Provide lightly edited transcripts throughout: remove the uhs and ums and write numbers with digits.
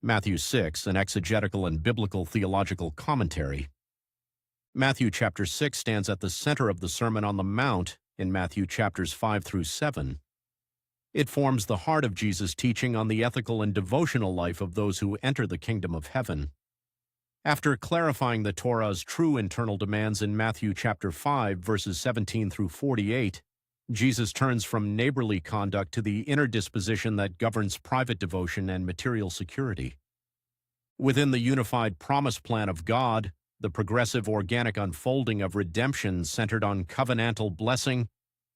Matthew 6, an exegetical and biblical theological commentary. Matthew chapter 6 stands at the center of the Sermon on the Mount in Matthew chapters 5 through 7. It forms the heart of Jesus' teaching on the ethical and devotional life of those who enter the kingdom of heaven. After clarifying the Torah's true internal demands in Matthew chapter 5, verses 17 through 48, Jesus turns from neighborly conduct to the inner disposition that governs private devotion and material security. Within the unified promise plan of God, the progressive organic unfolding of redemption centered on covenantal blessing,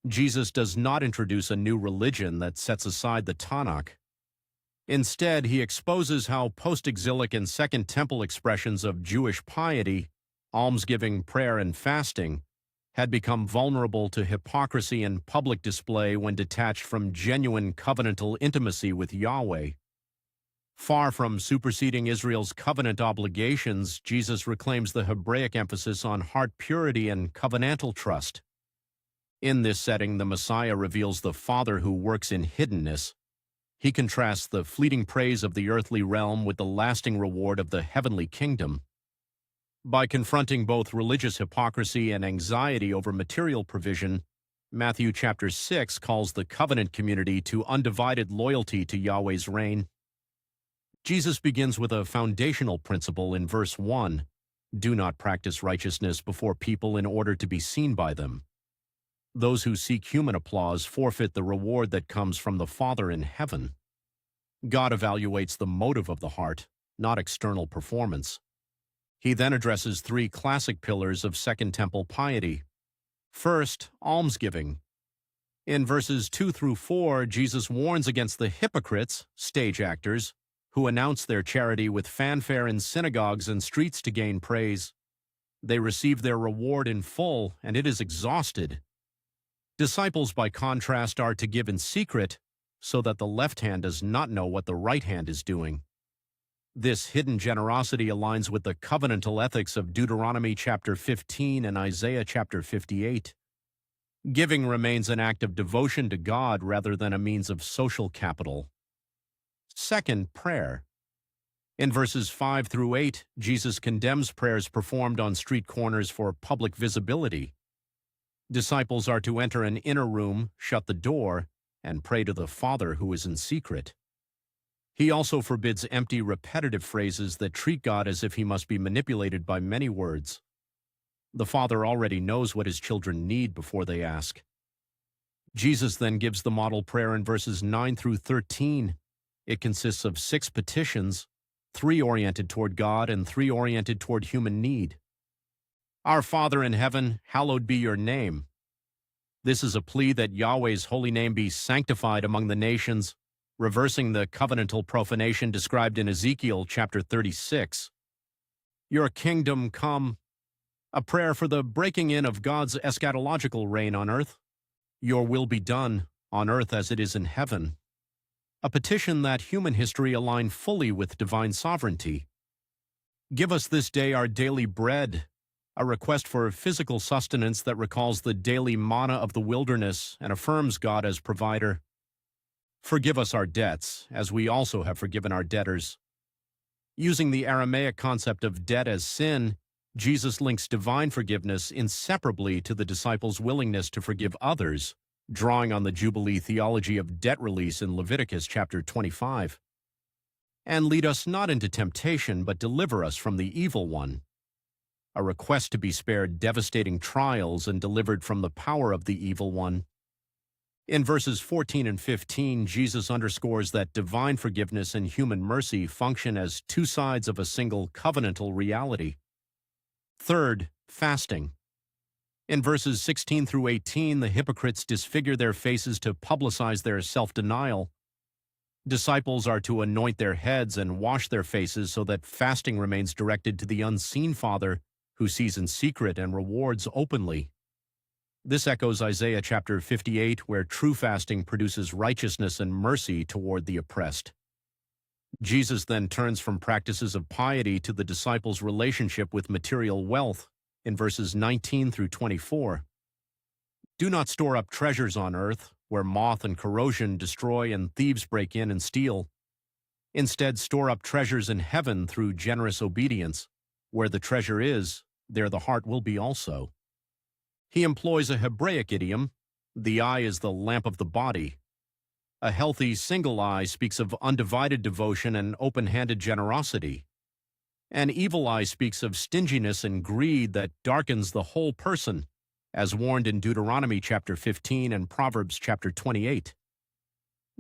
Jesus does not introduce a new religion that sets aside the Tanakh. Instead, he exposes how post-exilic and Second Temple expressions of Jewish piety, almsgiving, prayer, and fasting, had become vulnerable to hypocrisy and public display when detached from genuine covenantal intimacy with Yahweh. Far from superseding Israel's covenant obligations, Jesus reclaims the Hebraic emphasis on heart purity and covenantal trust. In this setting, the Messiah reveals the Father who works in hiddenness. He contrasts the fleeting praise of the earthly realm with the lasting reward of the heavenly kingdom. By confronting both religious hypocrisy and anxiety over material provision, Matthew chapter 6 calls the covenant community to undivided loyalty to Yahweh's reign. Jesus begins with a foundational principle in verse 1, "Do not practice righteousness before people in order to be seen by them." Those who seek human applause forfeit the reward that comes from the Father in heaven. God evaluates the motive of the heart, not external performance. He then addresses three classic pillars of Second Temple piety. First, almsgiving. In verses 2 through 4, Jesus warns against the hypocrites, stage actors, who announce their charity with fanfare in synagogues and streets to gain praise. They receive their reward in full, and it is exhausted. Disciples, by contrast, are to give in secret, so that the left hand does not know what the right hand is doing. This hidden generosity aligns with the covenantal ethics of Deuteronomy chapter 15 and Isaiah chapter 58. Giving remains an act of devotion to God rather than a means of social capital. Second, prayer. In verses 5 through 8, Jesus condemns prayers performed on street corners for public visibility. Disciples are to enter an inner room, shut the door, and pray to the Father who is in secret. He also forbids empty, repetitive phrases that treat God as if he must be manipulated by many words. The Father already knows what his children need before they ask. Jesus then gives the model prayer in verses 9 through 13. It consists of 6 petitions, 3 oriented toward God and 3 oriented toward human need. Our Father in heaven, hallowed be your name. This is a plea that Yahweh's holy name be sanctified among the nations, reversing the covenantal profanation described in Ezekiel chapter 36. Your kingdom come. A prayer for the breaking in of God's eschatological reign on earth. Your will be done, on earth as it is in heaven. A petition that human history align fully with divine sovereignty. Give us this day our daily bread, a request for physical sustenance that recalls the daily manna of the wilderness and affirms God as provider. Forgive us our debts, as we also have forgiven our debtors. Using the Aramaic concept of debt as sin, Jesus links divine forgiveness inseparably to the disciples' willingness to forgive others, drawing on the Jubilee theology of debt release in Leviticus chapter 25. And lead us not into temptation, but deliver us from the evil one. A request to be spared devastating trials and delivered from the power of the evil one. In verses 14 and 15, Jesus underscores that divine forgiveness and human mercy function as 2 sides of a single covenantal reality. Third, fasting. In verses 16 through 18, the hypocrites disfigure their faces to publicize their self-denial. Disciples are to anoint their heads and wash their faces so that fasting remains directed to the unseen Father who sees in secret and rewards openly. This echoes Isaiah chapter 58, where true fasting produces righteousness and mercy toward the oppressed. Jesus then turns from practices of piety to the disciples' relationship with material wealth in verses 19 through 24. Do not store up treasures on earth, where moth and corrosion destroy and thieves break in and steal. Instead, store up treasures in heaven through generous obedience. Where the treasure is, there the heart will be also. He employs a Hebraic idiom. The eye is the lamp of the body. A healthy single eye speaks of undivided devotion and open-handed generosity. An evil eye speaks of stinginess and greed that darkens the whole person, as warned in Deuteronomy chapter 15 and Proverbs chapter 28.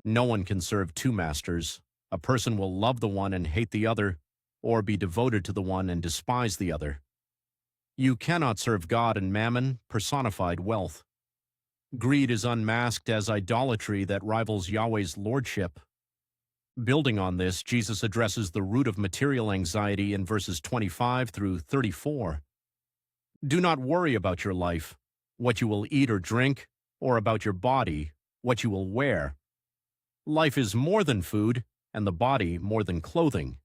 No one can serve two masters. A person will love the one and hate the other, or be devoted to the one and despise the other. You cannot serve God and mammon, personified wealth. Greed is unmasked as idolatry that rivals Yahweh's lordship. Building on this, Jesus addresses the root of material anxiety in verses 25 through 34. Do not worry about your life, what you will eat or drink, or about your body, what you will wear. Life is more than food, and the body more than clothing.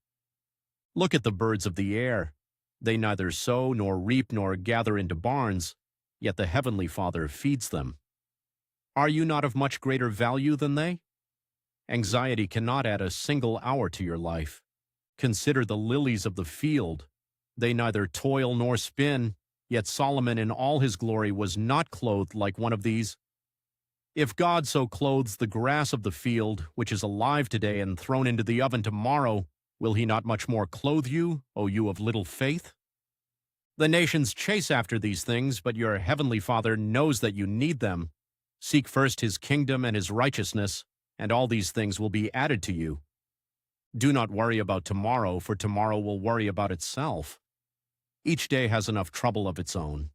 Look at the birds of the air. They neither sow nor reap nor gather into barns, yet the heavenly Father feeds them. Are you not of much greater value than they? Anxiety cannot add a single hour to your life. Consider the lilies of the field. They neither toil nor spin, yet Solomon in all his glory was not clothed like one of these. If God so clothes the grass of the field, which is alive today and thrown into the oven tomorrow, will he not much more clothe you, O you of little faith? The nations chase after these things, but your heavenly Father knows that you need them. Seek first his kingdom and his righteousness, and all these things will be added to you. Do not worry about tomorrow, for tomorrow will worry about itself. Each day has enough trouble of its own.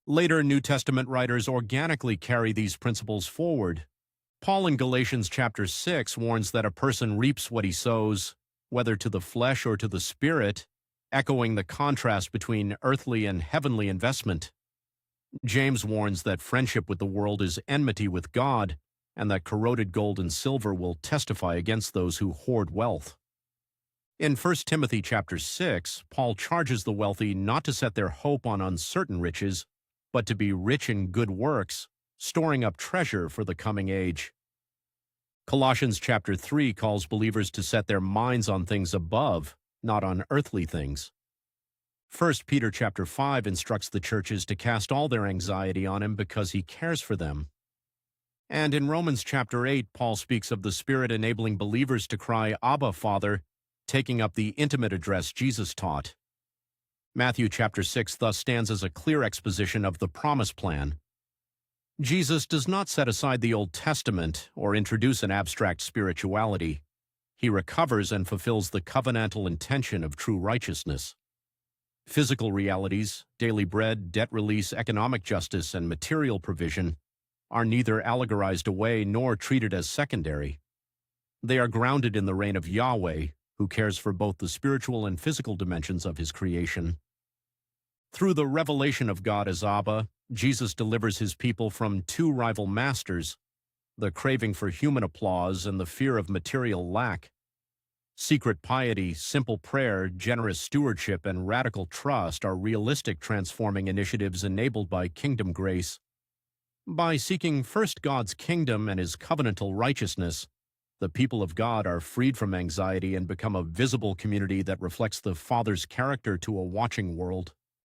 Later New Testament writers organically carry these principles forward. Paul in Galatians chapter 6 warns that a person reaps what he sows, whether to the flesh or to the spirit, echoing the contrast between earthly and heavenly investment. James warns that friendship with the world is enmity with God, and that corroded gold and silver will testify against those who hoard wealth. In 1 Timothy chapter 6, Paul charges the wealthy not to set their hope on uncertain riches, but to be rich in good works, storing up treasure for the coming age. Colossians chapter 3 calls believers to set their minds on things above, not on earthly things. 1 Peter chapter 5 instructs the churches to cast all their anxiety on him because he cares for them. And in Romans chapter 8, Paul speaks of the Spirit enabling believers to cry, Abba, Father, taking up the intimate address Jesus taught. Matthew chapter 6 thus stands as a clear exposition of the promise plan. Jesus does not set aside the Old Testament or introduce an abstract spirituality. He recovers and fulfills the covenantal intention of true righteousness. Physical realities, daily bread, debt release, economic justice, and material provision are neither allegorized away nor treated as secondary. They are grounded in the reign of Yahweh, who cares for both the spiritual and physical dimensions of his creation. Through the revelation of God as Abba, Jesus delivers his people from two rival masters, the craving for human applause and the fear of material lack. Secret piety, simple prayer, generous stewardship, and radical trust are realistic transforming initiatives enabled by kingdom grace. By seeking first God's kingdom and his covenantal righteousness, the people of God are freed from anxiety and become a visible community that reflects the Father's character to a watching world.